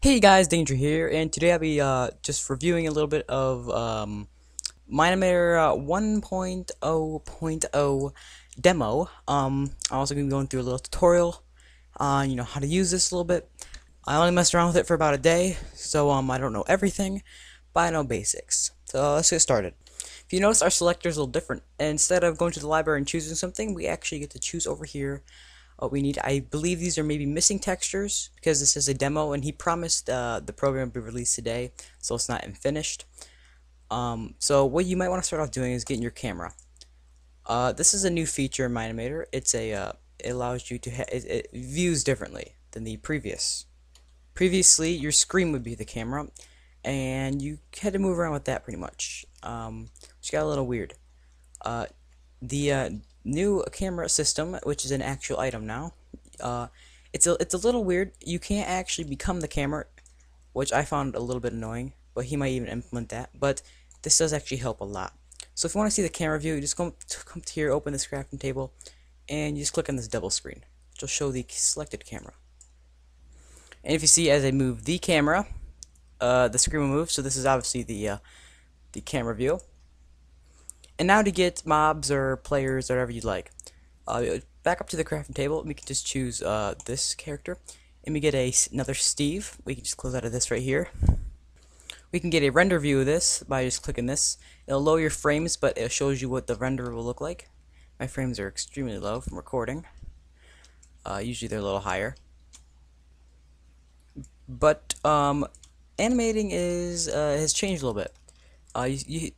Hey guys, Danger here, and today I'll be just reviewing a little bit of Imator 1.0.0 demo. I'm also gonna be going through a little tutorial on how to use this a little bit. I only messed around with it for about a day, so I don't know everything, but I know basics. So let's get started. If you notice, our selector is a little different. Instead of going to the library and choosing something, we actually get to choose over here what we need. I believe these are maybe missing textures because this is a demo and he promised the program to be released today, so it's not finished. So what you might want to start off doing is getting your camera. This is a new feature in Minimator. It allows you to it views differently than the previous. Previously, your screen would be the camera, and you had to move around with that pretty much. Which got a little weird. The new camera system, which is an actual item now, it's a little weird. You can't actually become the camera, which I found a little bit annoying, but he might even implement that. But this does actually help a lot. So if you want to see the camera view, you just come to here, open this crafting table, and you just click on this double screen, which will show the selected camera. And if you see, as I move the camera, the screen will move. So this is obviously the camera view. And now to get mobs or players, or whatever you'd like. Back up to the crafting table, we can just choose this character, and we get another Steve. We can just close out of this right here. We can get a render view of this by just clicking this. It'll lower your frames, but it shows you what the render will look like. My frames are extremely low from recording. Usually they're a little higher. But animating has changed a little bit.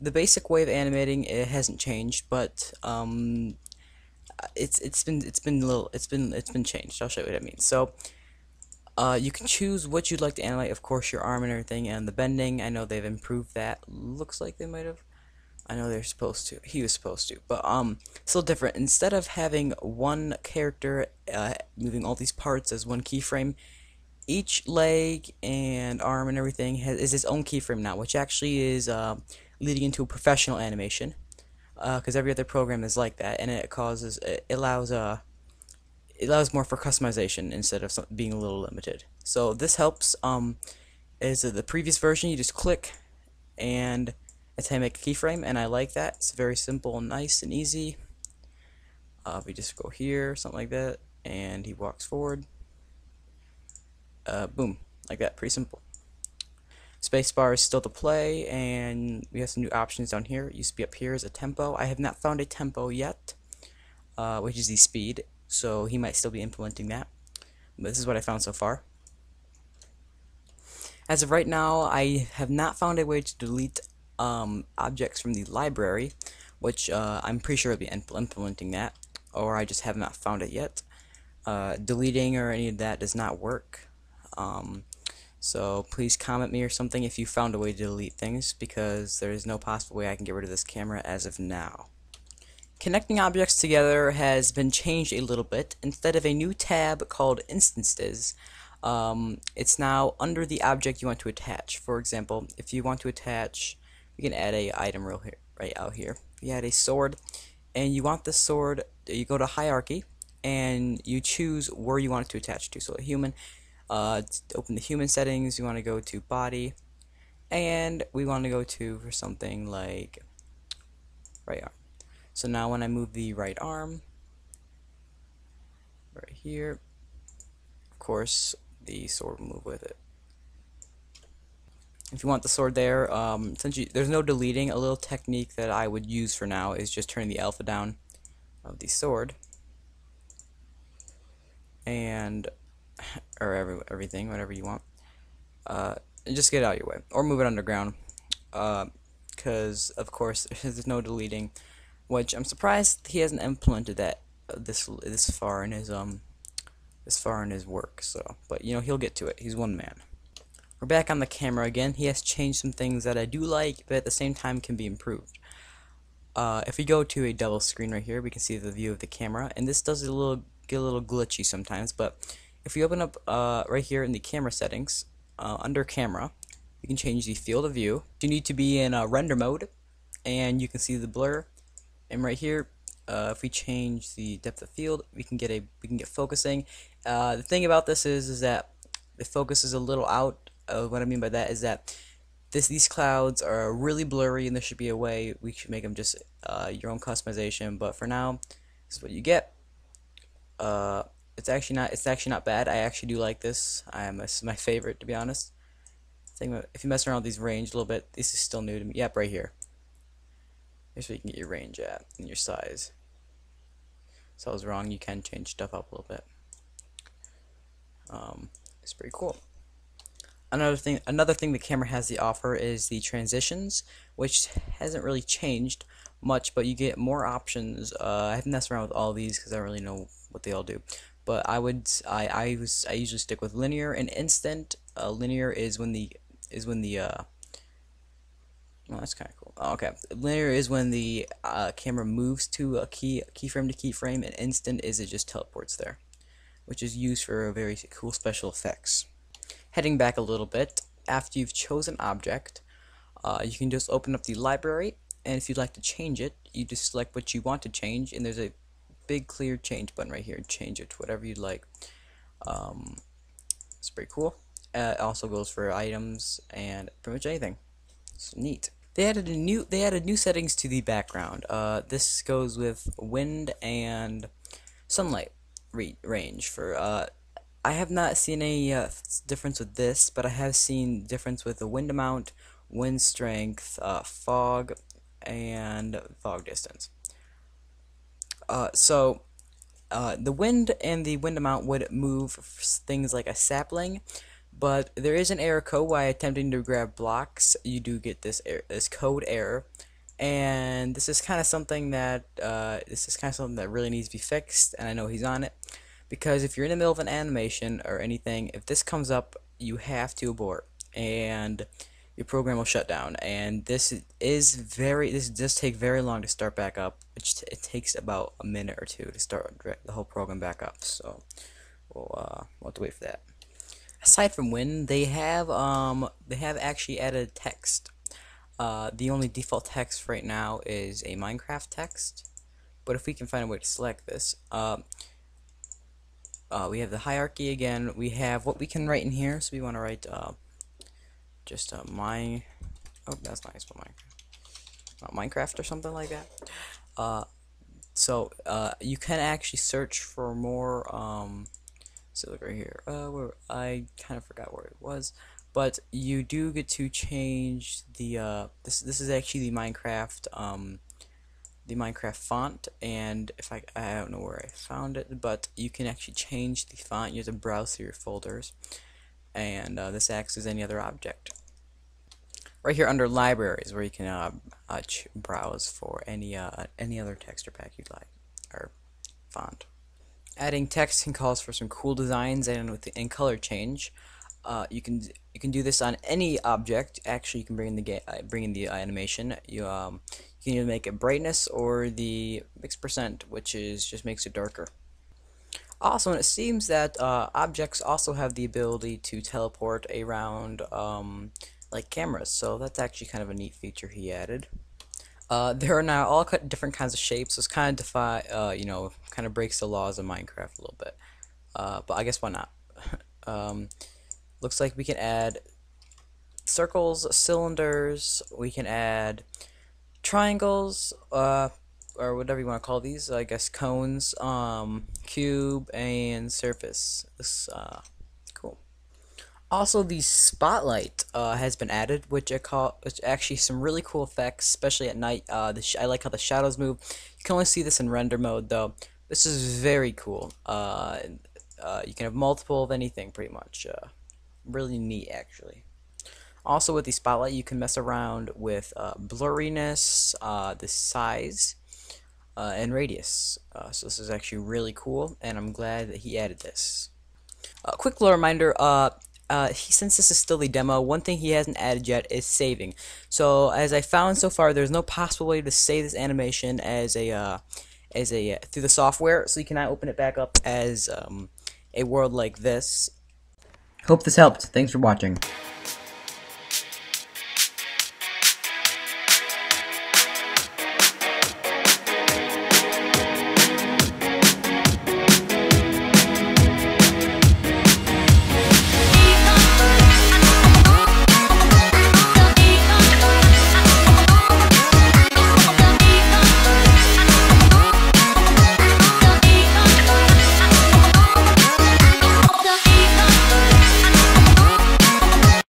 The basic way of animating, it hasn't changed, but it's been changed. I'll show you what I mean. So you can choose what you'd like to animate, of course, your arm and everything, and the bending. I know they've improved that. Looks like they might have. I know they're supposed to. He was supposed to, but still different. Instead of having one character moving all these parts as one keyframe, each leg and arm and everything is its own keyframe now, which actually is leading into a professional animation, because every other program is like that, and it allows more for customization instead of being a little limited. So this helps. Is the previous version, you just click and that's how you make a keyframe, and I like that. It's very simple and nice and easy. We just go here, something like that, and he walks forward. Boom, like that, pretty simple. Spacebar is still to play, and we have some new options down here. It used to be up here as a tempo. I have not found a tempo yet, which is the speed, so he might still be implementing that. But this is what I found so far. As of right now, I have not found a way to delete objects from the library, which I'm pretty sure will be implementing that, or I just have not found it yet. Deleting or any of that does not work. So please comment me or something if you found a way to delete things, because there is no possible way I can get rid of this camera as of now. Connecting objects together has been changed a little bit. Instead of a new tab called Instances, it's now under the object you want to attach. For example, if you want to attach, you can add a item right out here. You add a sword, and you want the sword, you go to Hierarchy, and you choose where you want it to attach to. So a human. To open the human settings, you want to go to body, and we want to go to for something like right arm. So now when I move the right arm right here, of course the sword will move with it. If you want the sword there, since there's no deleting, a little technique that I would use for now is just turning the alpha down of the sword, and or everything, whatever you want, and just get it out of your way, or move it underground, because of course there's no deleting, which I'm surprised he hasn't implemented that this far in his work. So, but he'll get to it. He's one man. We're back on the camera again. He has changed some things that I do like, but at the same time can be improved. If we go to a double screen right here, we can see the view of the camera, and this does get a little glitchy sometimes, but if you open up right here in the camera settings, under camera, you can change the field of view. You need to be in render mode, and you can see the blur. And right here, if we change the depth of field, we can get focusing. The thing about this is that the focus is a little out what I mean by that is that these clouds are really blurry, and there should be a way we should make them just your own customization. But for now, this is what you get. Uh, it's actually not bad. I actually do like this. This is my favorite, to be honest. If you mess around with these range a little bit, this is still new to me. Yep, right here. Here's where you can get your range at and your size. So I was wrong. You can change stuff up a little bit. It's pretty cool. Another thing the camera has to offer is the transitions, which hasn't really changed much, but you get more options. I haven't messed around with all these because I don't really know what they all do. But I usually stick with linear and instant. Linear is when the well, that's kind of cool. Oh, okay, linear is when the camera moves to a keyframe to keyframe, and instant is it just teleports there, which is used for very cool special effects. Heading back a little bit, after you've chosen object, you can just open up the library, and if you'd like to change it, you just select what you want to change, and there's a big clear change button right here. Change it to whatever you'd like. It's pretty cool. It also goes for items and pretty much anything. It's neat. They added new settings to the background. This goes with wind and sunlight range for I have not seen any difference with this, but I have seen difference with the wind amount, wind strength, fog, and fog distance. The wind and the wind amount would move things like a sapling, but there is an error code while attempting to grab blocks. You do get this code error, and this is kind of something that really needs to be fixed. And I know he's on it. Because if you're in the middle of an animation or anything, if this comes up, you have to abort, and your program will shut down. And this does take very long to start back up. It takes about a minute or two to start the whole program back up. So we'll have to wait for that. Aside from wind, they have actually added text. The only default text right now is a Minecraft text, but if we can find a way to select this, we have the hierarchy again. We have what we can write in here. So we want to write just my. Oh, that's nice, but Minecraft or something like that. You can actually search for more. So look right here. Where I kind of forgot where it was, but you do get to change the. This is actually the Minecraft font, and if I don't know where I found it, but you can actually change the font. You have to browse through your folders, and this acts as any other object. Right here under libraries, where you can browse for any other texture pack you'd like or font. Adding text can cause for some cool designs and color change. You can do this on any object. Actually, you can bring in the animation. You can either make it brightness or the mixed percent, which just makes it darker. Also, and it seems that objects also have the ability to teleport around like cameras, so that's actually kind of a neat feature he added. There are now all different kinds of shapes, so it's kind of kind of breaks the laws of Minecraft a little bit. But I guess why not? Looks like we can add circles, cylinders, we can add triangles, or whatever you want to call these, I guess cones, cube, and surface. This cool. Also, the spotlight has been added, which actually some really cool effects, especially at night. I like how the shadows move. You can only see this in render mode, though. This is very cool. You can have multiple of anything, pretty much. Really neat, actually. Also, with the spotlight, you can mess around with blurriness, the size, and radius. So this is actually really cool, and I'm glad that he added this. Quick little reminder, since this is still the demo, one thing he hasn't added yet is saving. So as I found so far, there's no possible way to save this animation as through the software, so you cannot open it back up as a world like this. Hope this helped. Thanks for watching.